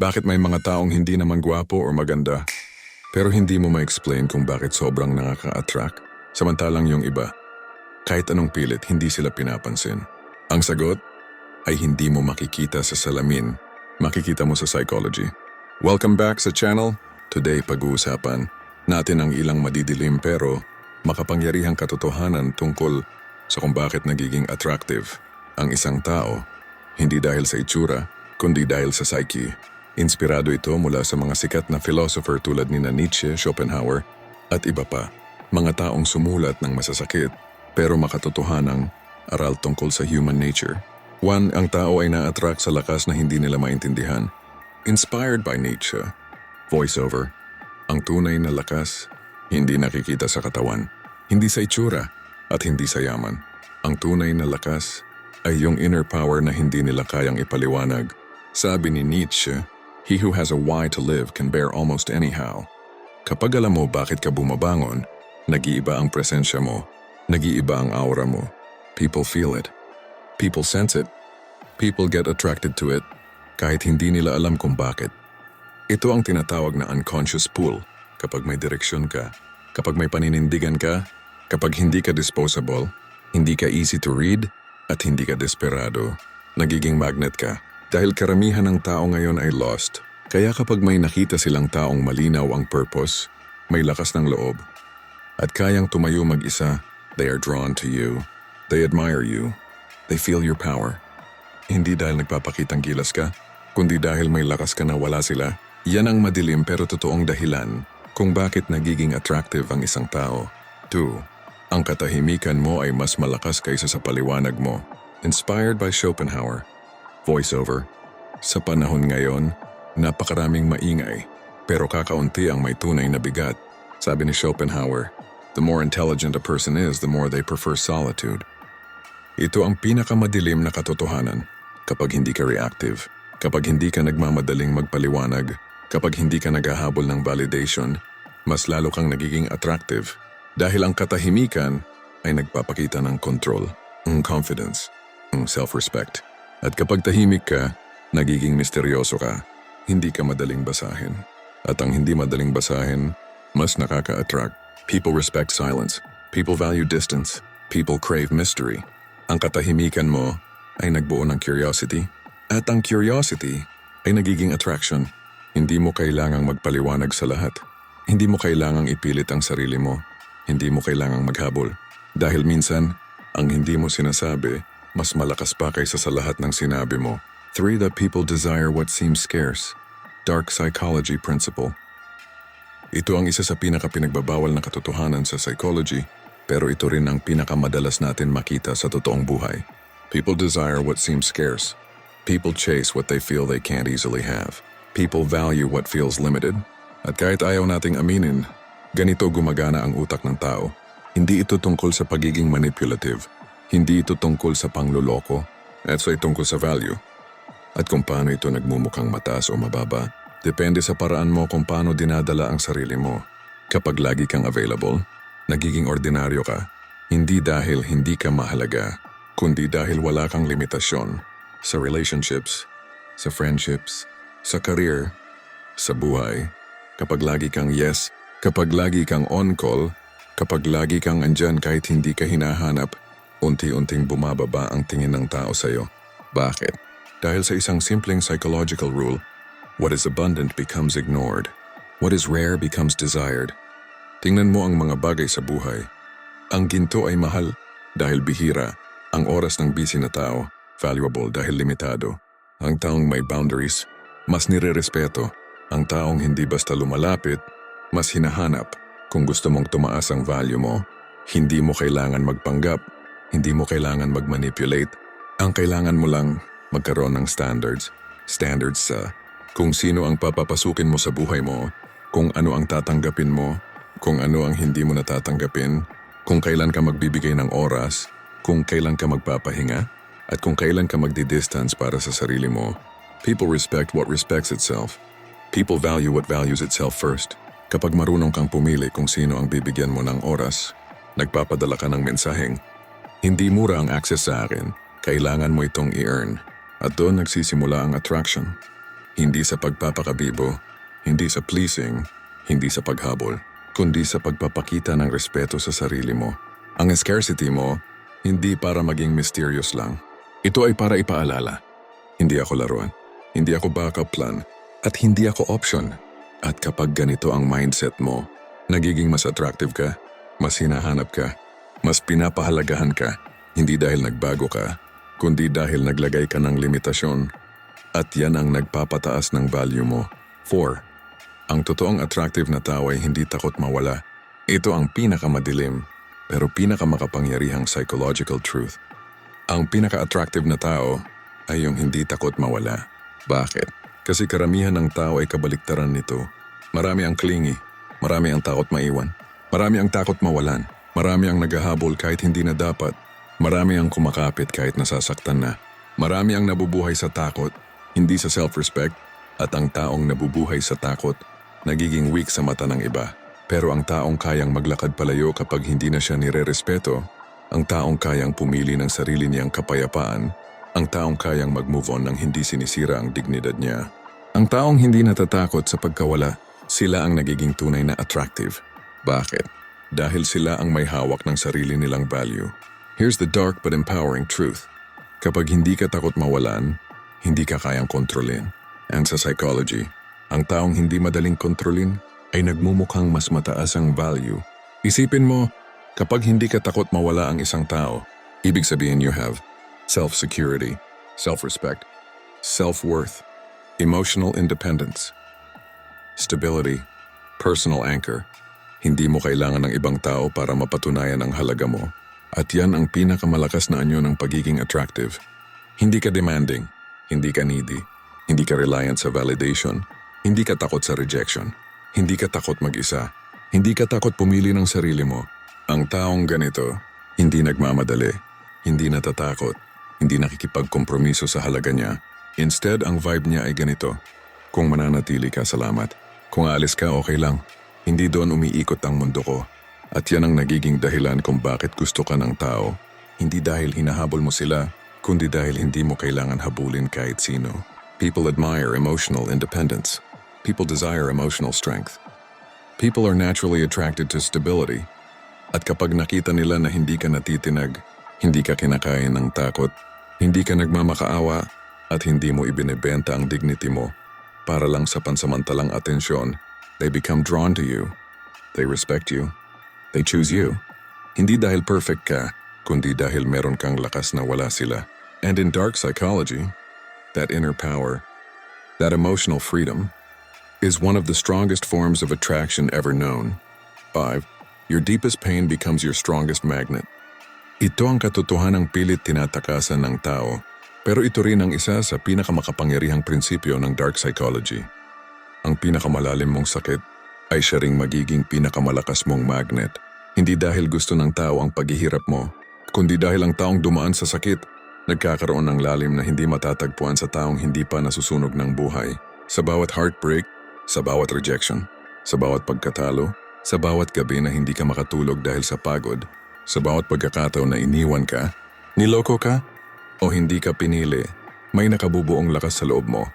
Bakit may mga taong hindi naman gwapo o maganda, pero hindi mo ma-explain kung bakit sobrang nakaka-attract, samantalang yung iba, kahit anong pilit, hindi sila pinapansin. Ang sagot ay hindi mo makikita sa salamin, makikita mo sa psychology. Welcome back sa channel. Today, pag-uusapan natin ang ilang madidilim pero makapangyarihang katotohanan tungkol sa kung bakit nagiging attractive ang isang tao, hindi dahil sa itsura, kundi dahil sa psyche. Inspirado ito mula sa mga sikat na philosopher tulad ni Nietzsche, Schopenhauer at iba pa. Mga taong sumulat ng masasakit pero makatotohanang aral tungkol sa human nature. 1. Ang tao ay na-attract sa lakas na hindi nila maintindihan. Inspired by Nietzsche. Voiceover. Ang tunay na lakas, hindi nakikita sa katawan, hindi sa itsura at hindi sa yaman. Ang tunay na lakas ay yung inner power na hindi nila kayang ipaliwanag. Sabi ni Nietzsche, "He who has a why to live can bear almost anyhow." Kapag alam mo bakit ka bumabangon, nag-iiba ang presensya mo, nag-iiba ang aura mo. People feel it. People sense it. People get attracted to it, kahit hindi nila alam kung bakit. Ito ang tinatawag na unconscious pull. Kapag may direksyon ka, kapag may paninindigan ka, kapag hindi ka disposable, hindi ka easy to read, at hindi ka desperado, nagiging magnet ka. Dahil karamihan ng tao ngayon ay lost, kaya kapag may nakita silang taong malinaw ang purpose, may lakas ng loob, at kayang tumayo mag-isa, they are drawn to you. They admire you. They feel your power. Hindi dahil nagpapakitang gilas ka, kundi dahil may lakas ka na wala sila. Yan ang madilim pero totoong dahilan kung bakit nagiging attractive ang isang tao. 2. Ang katahimikan mo ay mas malakas kaysa sa paliwanag mo. Inspired by Schopenhauer. Voiceover. Sa panahon ngayon, napakaraming maingay, pero kakaunti ang may tunay na bigat. Sabi ni Schopenhauer, "The more intelligent a person is, the more they prefer solitude." Ito ang pinakamadilim na katotohanan. Kapag hindi ka reactive, kapag hindi ka nagmamadaling magpaliwanag, kapag hindi ka naghahabol ng validation, mas lalo kang nagiging attractive. Dahil ang katahimikan ay nagpapakita ng control, ng confidence, ng self-respect. At kapag tahimik ka, nagiging misteryoso ka, hindi ka madaling basahin. At ang hindi madaling basahin, mas nakaka-attract. People respect silence. People value distance. People crave mystery. Ang katahimikan mo ay nagbuo ng curiosity. At ang curiosity ay nagiging attraction. Hindi mo kailangang magpaliwanag sa lahat. Hindi mo kailangang ipilit ang sarili mo. Hindi mo kailangang maghabol. Dahil minsan, ang hindi mo sinasabi, mas malakas pa kaysa sa lahat ng sinabi mo. 3. That people desire what seems scarce. Dark psychology principle. Ito ang isa sa pinaka-pinagbabawal na katotohanan sa psychology, pero ito rin ang pinakamadalas natin makita sa totoong buhay. People desire what seems scarce. People chase what they feel they can't easily have. People value what feels limited. At kahit ayaw nating aminin, ganito gumagana ang utak ng tao. Hindi ito tungkol sa pagiging manipulative. Hindi ito tungkol sa pangluloko, at ito ay tungkol sa value. At kung paano ito nagmumukhang mataas o mababa, depende sa paraan mo kung paano dinadala ang sarili mo. Kapag lagi kang available, nagiging ordinaryo ka, hindi dahil hindi ka mahalaga, kundi dahil wala kang limitasyon sa relationships, sa friendships, sa career, sa buhay. Kapag lagi kang yes, kapag lagi kang on-call, kapag lagi kang andyan kahit hindi ka hinahanap, unti-unting bumababa ang tingin ng tao sa'yo. Bakit? Dahil sa isang simpleng psychological rule, what is abundant becomes ignored. What is rare becomes desired. Tingnan mo ang mga bagay sa buhay. Ang ginto ay mahal dahil bihira. Ang oras ng busy na tao, valuable dahil limitado. Ang taong may boundaries, mas nirerespeto. Ang taong hindi basta lumalapit, mas hinahanap. Kung gusto mong tumaas ang value mo, hindi mo kailangan magpanggap. Hindi mo kailangan mag-manipulate. Ang kailangan mo lang magkaroon ng standards. Standards sa kung sino ang papapasukin mo sa buhay mo, kung ano ang tatanggapin mo, kung ano ang hindi mo natatanggapin, kung kailan ka magbibigay ng oras, kung kailan ka magpapahinga, at kung kailan ka magdi-distance para sa sarili mo. People respect what respects itself. People value what values itself first. Kapag marunong kang pumili kung sino ang bibigyan mo ng oras, nagpapadala ka ng mensaheng, "Hindi mura ang access sa akin, kailangan mo itong i-earn." At doon nagsisimula ang attraction. Hindi sa pagpapakabibo, hindi sa pleasing, hindi sa paghabol, kundi sa pagpapakita ng respeto sa sarili mo. Ang scarcity mo, hindi para maging mysterious lang. Ito ay para ipaalala. Hindi ako laruan, hindi ako backup plan, at hindi ako option. At kapag ganito ang mindset mo, nagiging mas attractive ka, mas hinahanap ka, mas pinapahalagahan ka, hindi dahil nagbago ka, kundi dahil naglagay ka ng limitasyon. At yan ang nagpapataas ng value mo. 4. Ang totoong attractive na tao ay hindi takot mawala. Ito ang pinakamadilim, pero pinakamakapangyarihang psychological truth. Ang pinaka-attractive na tao ay yung hindi takot mawala. Bakit? Kasi karamihan ng tao ay kabaliktaran nito. Marami ang clingy, marami ang takot maiwan, marami ang takot mawalan, marami ang naghahabol kahit hindi na dapat, marami ang kumakapit kahit nasasaktan na, marami ang nabubuhay sa takot, hindi sa self-respect, at ang taong nabubuhay sa takot, nagiging weak sa mata ng iba. Pero ang taong kayang maglakad palayo kapag hindi na siya nire-respeto, ang taong kayang pumili ng sarili niyang kapayapaan, ang taong kayang mag-move on nang hindi sinisira ang dignidad niya. Ang taong hindi natatakot sa pagkawala, sila ang nagiging tunay na attractive. Bakit? Dahil sila ang may hawak ng sarili nilang value. Here's the dark but empowering truth. Kapag hindi ka takot mawalan, hindi ka kayang kontrolin. And sa psychology, ang taong hindi madaling kontrolin ay nagmumukhang mas mataas ang value. Isipin mo, kapag hindi ka takot mawala ang isang tao, ibig sabihin you have self-security, self-respect, self-worth, emotional independence, stability, personal anchor. Hindi mo kailangan ng ibang tao para mapatunayan ang halaga mo. At yan ang pinakamalakas na anyo ng pagiging attractive. Hindi ka demanding, hindi ka needy, hindi ka reliant sa validation, hindi ka takot sa rejection, hindi ka takot mag-isa, hindi ka takot pumili ng sarili mo. Ang taong ganito, hindi nagmamadali, hindi natatakot, hindi nakikipagkompromiso sa halaga niya. Instead, ang vibe niya ay ganito. Kung mananatili ka, salamat. Kung aalis ka, okay lang. Hindi doon umiikot ang mundo ko. At yan ang nagiging dahilan kung bakit gusto ka ng tao. Hindi dahil hinahabol mo sila, kundi dahil hindi mo kailangan habulin kahit sino. People admire emotional independence. People desire emotional strength. People are naturally attracted to stability. At kapag nakita nila na hindi ka natitinag, hindi ka kinakain ng takot, hindi ka nagmamakaawa, at hindi mo ibinebenta ang dignity mo para lang sa pansamantalang atensyon, they become drawn to you. They respect you. They choose you. Hindi dahil perfect ka, kundi dahil meron kang lakas na wala sila. And in dark psychology, that inner power, that emotional freedom, is one of the strongest forms of attraction ever known. 5. Your deepest pain becomes your strongest magnet. Ito ang katotohanang pilit tinatakasan ng tao, pero ito rin ang isa sa pinakamakapangyarihang prinsipyo ng dark psychology. Ang pinakamalalim mong sakit ay siya ring magiging pinakamalakas mong magnet. Hindi dahil gusto ng tao ang paghihirap mo, kundi dahil ang taong dumaan sa sakit, nagkakaroon ng lalim na hindi matatagpuan sa taong hindi pa nasusunog ng buhay. Sa bawat heartbreak, sa bawat rejection, sa bawat pagkatalo, sa bawat gabi na hindi ka makatulog dahil sa pagod, sa bawat pagkakataon na iniwan ka, niloko ka, o hindi ka pinili, may nakabubuong lakas sa loob mo.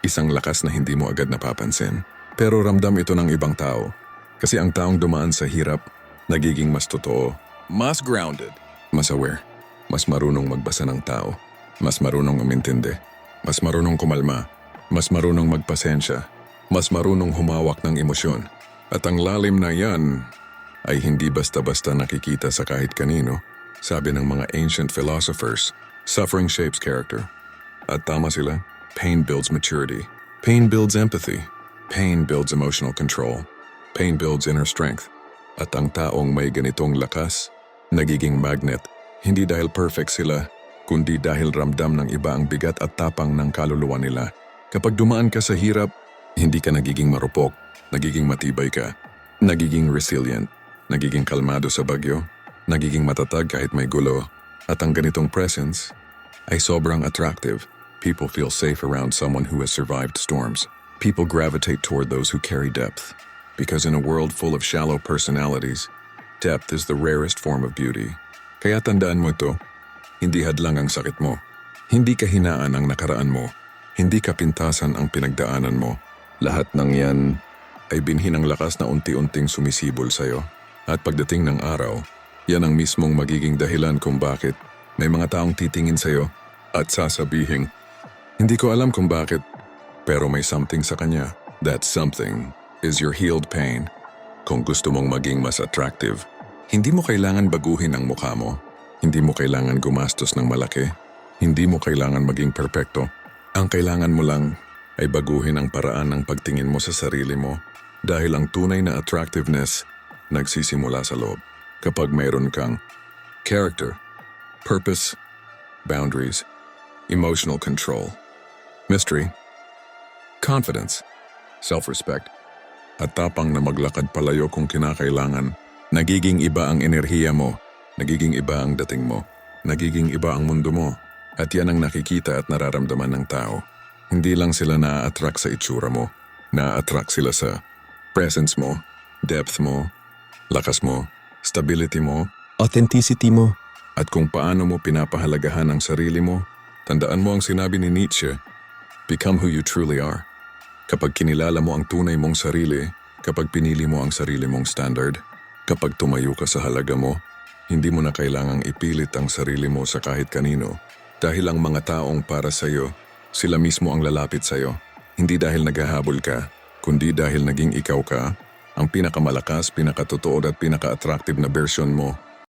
Isang lakas na hindi mo agad napapansin. Pero ramdam ito ng ibang tao. Kasi ang taong dumaan sa hirap, nagiging mas totoo, mas grounded, mas aware, mas marunong magbasa ng tao, mas marunong umintindi, mas marunong kumalma, mas marunong magpasensya, mas marunong humawak ng emosyon. At ang lalim na yan ay hindi basta-basta nakikita sa kahit kanino. Sabi ng mga ancient philosophers, suffering shapes character. At tama sila, pain builds maturity. Pain builds empathy. Pain builds emotional control. Pain builds inner strength. At ang taong may ganitong lakas, nagiging magnet, hindi dahil perfect sila, kundi dahil ramdam ng iba ang bigat at tapang ng kaluluwa nila. Kapag dumaan ka sa hirap, hindi ka nagiging marupok, nagiging matibay ka, nagiging resilient, nagiging kalmado sa bagyo, nagiging matatag kahit may gulo. At ang ganitong presence ay sobrang attractive. People feel safe around someone who has survived storms. People gravitate toward those who carry depth. Because in a world full of shallow personalities, depth is the rarest form of beauty. Kaya tandaan mo ito, hindi hadlang ang sakit mo. Hindi kahinaan ang nakaraan mo. Hindi kapintasan ang pinagdaanan mo. Lahat ng yan ay binhi ng lakas na unti-unting sumisibol sa'yo. At pagdating ng araw, yan ang mismong magiging dahilan kung bakit may mga taong titingin sa'yo at sasabihin, hindi ko alam kung bakit, pero may something sa kanya. That something is your healed pain. Kung gusto mong maging mas attractive, hindi mo kailangan baguhin ang mukha mo. Hindi mo kailangan gumastos ng malaki. Hindi mo kailangan maging perpekto. Ang kailangan mo lang ay baguhin ang paraan ng pagtingin mo sa sarili mo dahil ang tunay na attractiveness nagsisimula sa loob. Kapag mayroon kang character, purpose, boundaries, emotional control, mystery, confidence, self-respect, at tapang na maglakad palayo kung kinakailangan, nagiging iba ang enerhiya mo, nagiging iba ang dating mo, nagiging iba ang mundo mo, at yan ang nakikita at nararamdaman ng tao. Hindi lang sila na-attract sa itsura mo, na-attract sila sa presence mo, depth mo, lakas mo, stability mo, Authenticity mo. at kung paano mo pinapahalagahan ang sarili mo. Tandaan mo ang sinabi ni Nietzsche, become who you truly are. Kapag kinilala mo ang tunay mong sarili, kapag pinili mo ang sarili mong standard, kapag tumayo ka sa halaga mo, hindi mo na kailangang ipilit ang sarili mo sa kahit kanino. Dahil ang mga taong para sa'yo, sila mismo ang lalapit sa'yo. Hindi dahil naghahabol ka, kundi dahil naging ikaw ka, ang pinakamalakas, pinakatotoo at pinaka-attractive na version mo.